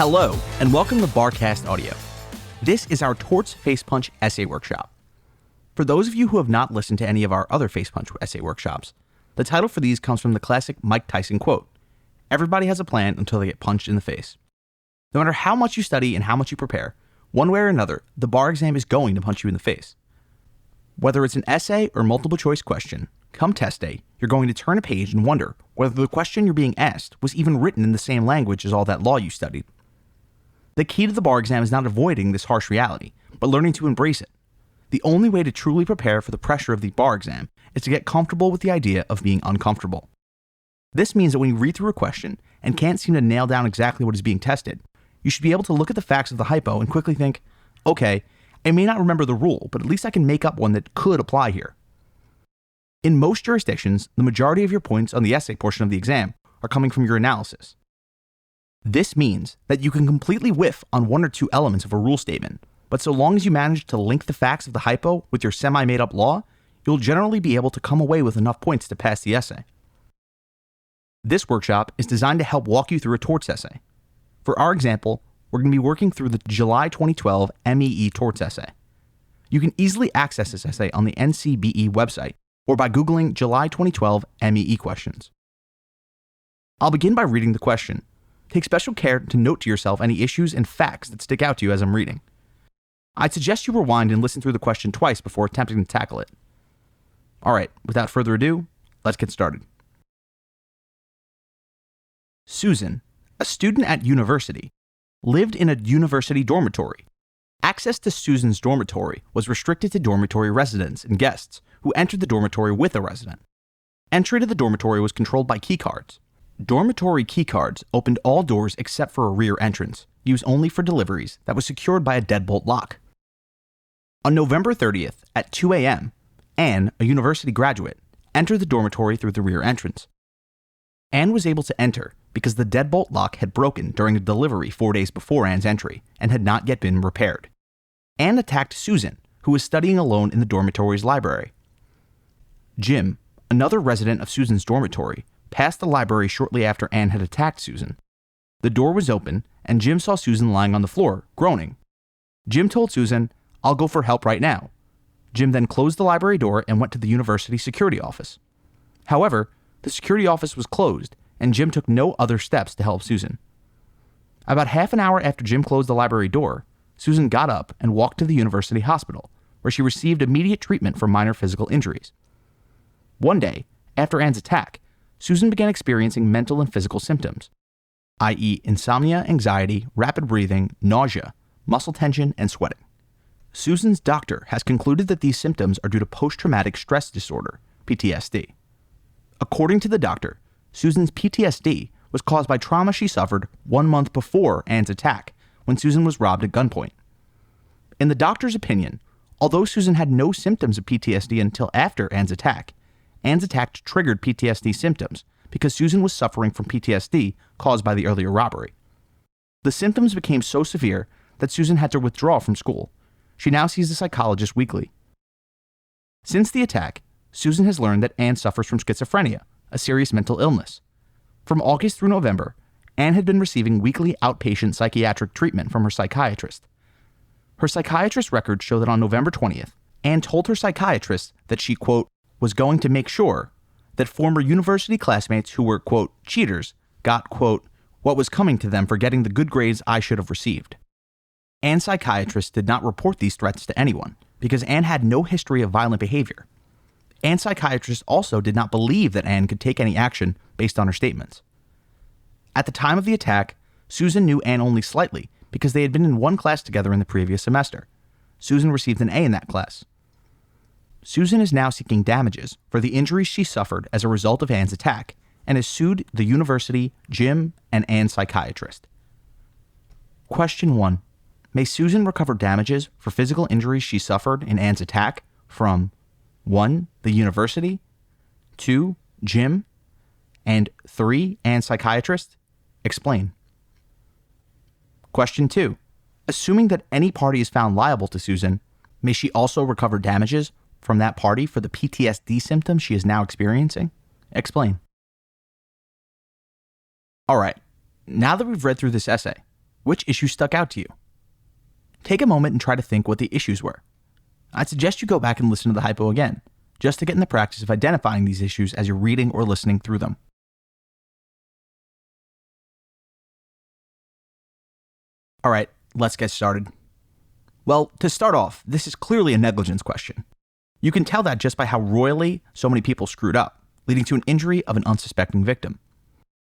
Hello, and welcome to Barcast Audio. This is our Torts Face Punch essay workshop. For those of you who have not listened to any of our other Face Punch essay workshops, the title for these comes from the classic Mike Tyson quote, "Everybody has a plan until they get punched in the face." No matter how much you study and how much you prepare, one way or another, the bar exam is going to punch you in the face. Whether it's an essay or multiple choice question, come test day, you're going to turn a page and wonder whether the question you're being asked was even written in the same language as all that law you studied. The key to the bar exam is not avoiding this harsh reality, but learning to embrace it. The only way to truly prepare for the pressure of the bar exam is to get comfortable with the idea of being uncomfortable. This means that when you read through a question and can't seem to nail down exactly what is being tested, you should be able to look at the facts of the hypo and quickly think, okay, I may not remember the rule, but at least I can make up one that could apply here. In most jurisdictions, the majority of your points on the essay portion of the exam are coming from your analysis. This means that you can completely whiff on one or two elements of a rule statement, but so long as you manage to link the facts of the hypo with your semi-made-up law, you'll generally be able to come away with enough points to pass the essay. This workshop is designed to help walk you through a torts essay. For our example, we're going to be working through the July 2012 MEE torts essay. You can easily access this essay on the NCBE website or by Googling July 2012 MEE questions. I'll begin by reading the question. Take special care to note to yourself any issues and facts that stick out to you as I'm reading. I'd suggest you rewind and listen through the question twice before attempting to tackle it. All right, without further ado, let's get started. Susan, a student at university, lived in a university dormitory. Access to Susan's dormitory was restricted to dormitory residents and guests who entered the dormitory with a resident. Entry to the dormitory was controlled by keycards. Dormitory keycards opened all doors except for a rear entrance, used only for deliveries, that was secured by a deadbolt lock. On November 30th at 2 a.m., Anne, a university graduate, entered the dormitory through the rear entrance. Anne was able to enter because the deadbolt lock had broken during a delivery 4 days before Anne's entry and had not yet been repaired. Anne attacked Susan, who was studying alone in the dormitory's library. Jim, another resident of Susan's dormitory, passed the library shortly after Anne had attacked Susan. The door was open, and Jim saw Susan lying on the floor, groaning. Jim told Susan, "I'll go for help right now." Jim then closed the library door and went to the university security office. However, the security office was closed, and Jim took no other steps to help Susan. About half an hour after Jim closed the library door, Susan got up and walked to the university hospital, where she received immediate treatment for minor physical injuries. One day, after Anne's attack, Susan began experiencing mental and physical symptoms, i.e. insomnia, anxiety, rapid breathing, nausea, muscle tension, and sweating. Susan's doctor has concluded that these symptoms are due to post-traumatic stress disorder, PTSD. According to the doctor, Susan's PTSD was caused by trauma she suffered 1 month before Anne's attack, when Susan was robbed at gunpoint. In the doctor's opinion, although Susan had no symptoms of PTSD until after Anne's attack triggered PTSD symptoms because Susan was suffering from PTSD caused by the earlier robbery. The symptoms became so severe that Susan had to withdraw from school. She now sees a psychologist weekly. Since the attack, Susan has learned that Anne suffers from schizophrenia, a serious mental illness. From August through November, Anne had been receiving weekly outpatient psychiatric treatment from her psychiatrist. Her psychiatrist's records show that on November 20th, Anne told her psychiatrist that she, quote, was going to make sure that former university classmates who were, quote, cheaters got, quote, what was coming to them for getting the good grades I should have received. Anne's psychiatrist did not report these threats to anyone because Anne had no history of violent behavior. Anne's psychiatrist also did not believe that Anne could take any action based on her statements. At the time of the attack, Susan knew Anne only slightly because they had been in one class together in the previous semester. Susan received an A in that class. Susan is now seeking damages for the injuries she suffered as a result of Anne's attack and has sued the university, Jim, and Anne's psychiatrist. Question 1. May Susan recover damages for physical injuries she suffered in Anne's attack from 1. The university, 2. Jim, and 3. Anne's psychiatrist? Explain. Question 2. Assuming that any party is found liable to Susan, may she also recover damages from that party for the PTSD symptoms she is now experiencing? Explain. All right, now that we've read through this essay, Which issue stuck out to you? Take a moment and try to think what the issues were. I'd suggest you go back and listen to the hypo again, just to get in the practice of identifying these issues as you're reading or listening through them. All right, let's get started. Well, to start off, this is clearly a negligence question. You can tell that just by how royally so many people screwed up, leading to an injury of an unsuspecting victim.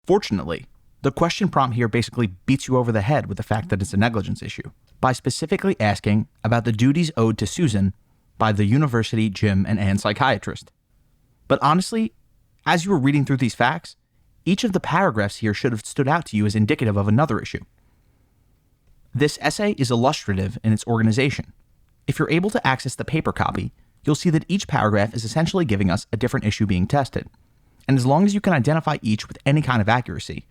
Fortunately, the question prompt here basically beats you over the head with the fact that it's a negligence issue, by specifically asking about the duties owed to Susan by the university, Jim, and Anne psychiatrist. But honestly, as you were reading through these facts, each of the paragraphs here should have stood out to you as indicative of another issue. This essay is illustrative in its organization. If you're able to access the paper copy, you'll see that each paragraph is essentially giving us a different issue being tested. And as long as you can identify each with any kind of accuracy,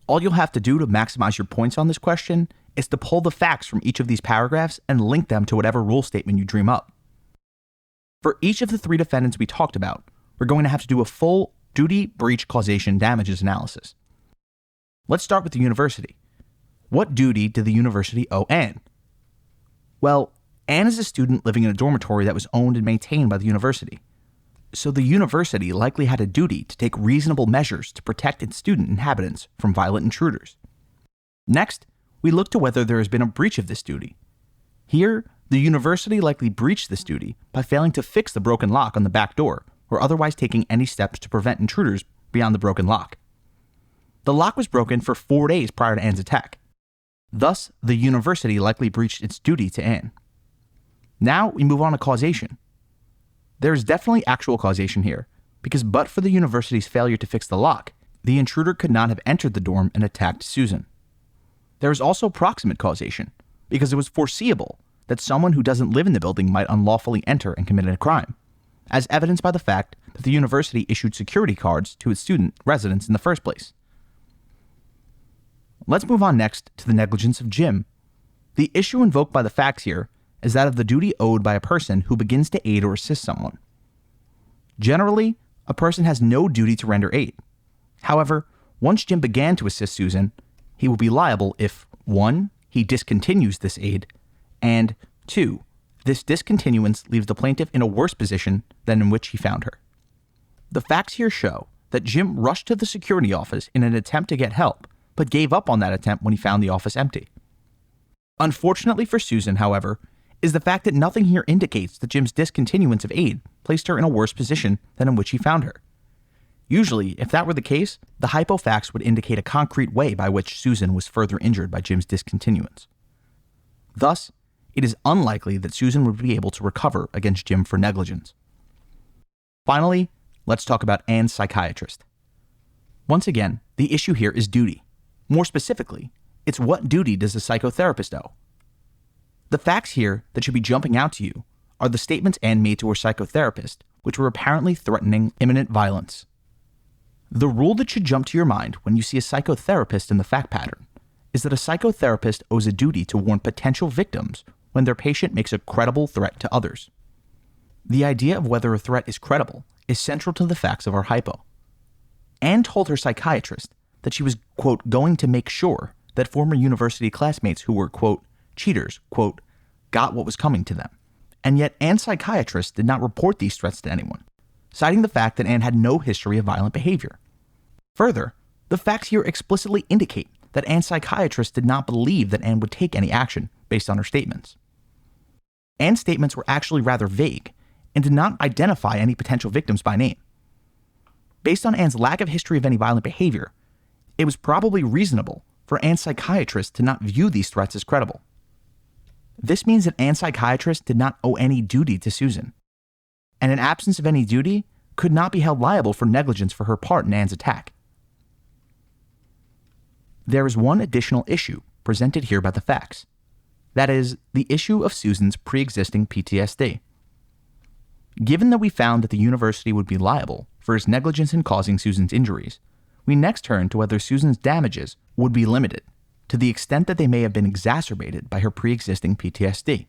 all you'll have to do to maximize your points on this question is to pull the facts from each of these paragraphs and link them to whatever rule statement you dream up. For each of the three defendants we talked about, we're going to have to do a full duty, breach, causation, damages analysis. Let's start with the university. What duty did the university owe Anne? Well, Anne is a student living in a dormitory that was owned and maintained by the university. So the university likely had a duty to take reasonable measures to protect its student inhabitants from violent intruders. Next, we look to whether there has been a breach of this duty. Here, the university likely breached this duty by failing to fix the broken lock on the back door or otherwise taking any steps to prevent intruders beyond the broken lock. The lock was broken for 4 days prior to Anne's attack. Thus, the university likely breached its duty to Anne. Now we move on to causation. There is definitely actual causation here, because but for the university's failure to fix the lock, the intruder could not have entered the dorm and attacked Susan. There is also proximate causation, because it was foreseeable that someone who doesn't live in the building might unlawfully enter and commit a crime, as evidenced by the fact that the university issued security cards to its student residents in the first place. Let's move on next to the negligence of Jim. The issue invoked by the facts here is that of the duty owed by a person who begins to aid or assist someone. Generally, a person has no duty to render aid. However, once Jim began to assist Susan, he will be liable if 1. He discontinues this aid, and 2. This discontinuance leaves the plaintiff in a worse position than in which he found her. The facts here show that Jim rushed to the security office in an attempt to get help, but gave up on that attempt when he found the office empty. Unfortunately for Susan, however, is the fact that nothing here indicates that Jim's discontinuance of aid placed her in a worse position than in which he found her. Usually, if that were the case, the hypo facts would indicate a concrete way by which Susan was further injured by Jim's discontinuance. Thus, it is unlikely that Susan would be able to recover against Jim for negligence. Finally, let's talk about Anne's psychiatrist. Once again, the issue here is duty. More specifically, it's what duty does a psychotherapist owe? The facts here that should be jumping out to you are the statements Anne made to her psychotherapist, which were apparently threatening imminent violence. The rule that should jump to your mind when you see a psychotherapist in the fact pattern is that a psychotherapist owes a duty to warn potential victims when their patient makes a credible threat to others. The idea of whether a threat is credible is central to the facts of our hypo. Anne told her psychiatrist that she was, quote, going to make sure that former university classmates who were, quote, cheaters, quote, got what was coming to them. And yet Anne's psychiatrist did not report these threats to anyone, citing the fact that Anne had no history of violent behavior. Further, the facts here explicitly indicate that Anne's psychiatrist did not believe that Anne would take any action based on her statements. Anne's statements were actually rather vague and did not identify any potential victims by name. Based on Anne's lack of history of any violent behavior, it was probably reasonable for Anne's psychiatrist to not view these threats as credible. This means that Anne's psychiatrist did not owe any duty to Susan, and in absence of any duty, could not be held liable for negligence for her part in Anne's attack. There is one additional issue presented here by the facts. That is, the issue of Susan's pre-existing PTSD. Given that we found that the university would be liable for its negligence in causing Susan's injuries, we next turn to whether Susan's damages would be limited to the extent that they may have been exacerbated by her pre-existing PTSD.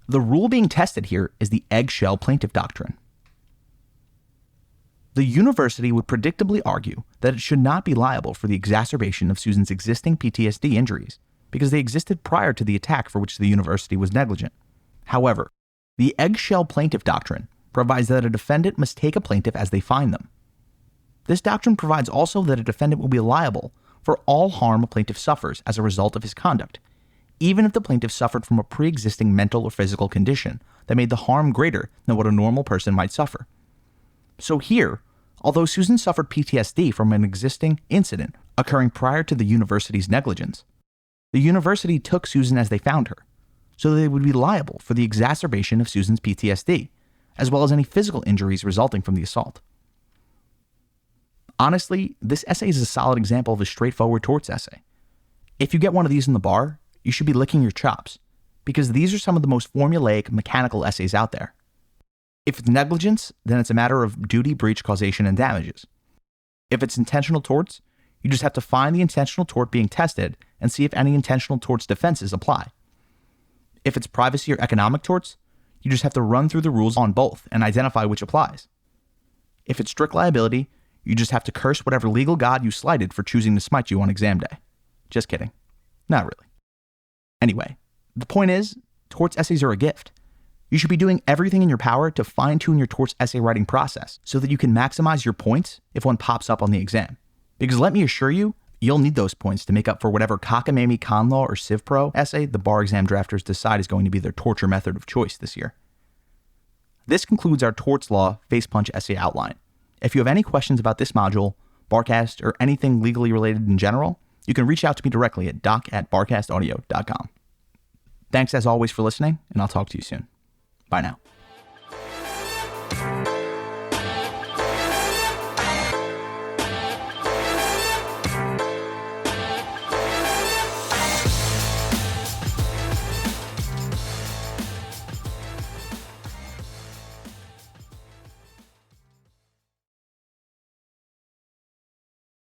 The rule being tested here is the eggshell plaintiff doctrine. the university would predictably argue that it should not be liable for the exacerbation of Susan's existing PTSD injuries because they existed prior to the attack for which the university was negligent. However, the eggshell plaintiff doctrine provides that a defendant must take a plaintiff as they find them. This doctrine provides also that a defendant will be liable for all harm a plaintiff suffers as a result of his conduct, even if the plaintiff suffered from a pre-existing mental or physical condition that made the harm greater than what a normal person might suffer. So here, although Susan suffered PTSD from an existing incident occurring prior to the university's negligence, the university took Susan as they found her, so that they would be liable for the exacerbation of Susan's PTSD, as well as any physical injuries resulting from the assault. Honestly, this essay is a solid example of a straightforward torts essay. If you get one of these in the bar, you should be licking your chops, because these are some of the most formulaic, mechanical essays out there. If it's negligence, then it's a matter of duty, breach, causation, and damages. If it's intentional torts, you just have to find the intentional tort being tested and see if any intentional torts defenses apply. If it's privacy or economic torts, you just have to run through the rules on both and identify which applies. If it's strict liability, you just have to curse whatever legal god you slighted for choosing to smite you on exam day. Just kidding. Not really. Anyway, the point is, torts essays are a gift. You should be doing everything in your power to fine-tune your torts essay writing process so that you can maximize your points if one pops up on the exam. Because let me assure you, you'll need those points to make up for whatever cockamamie con law or civ pro essay the bar exam drafters decide is going to be their torture method of choice this year. This concludes our torts law face punch essay outline. If you have any questions about this module, Barcast, or anything legally related in general, you can reach out to me directly at doc@barcastaudio.com. Thanks as always for listening, and I'll talk to you soon. Bye now.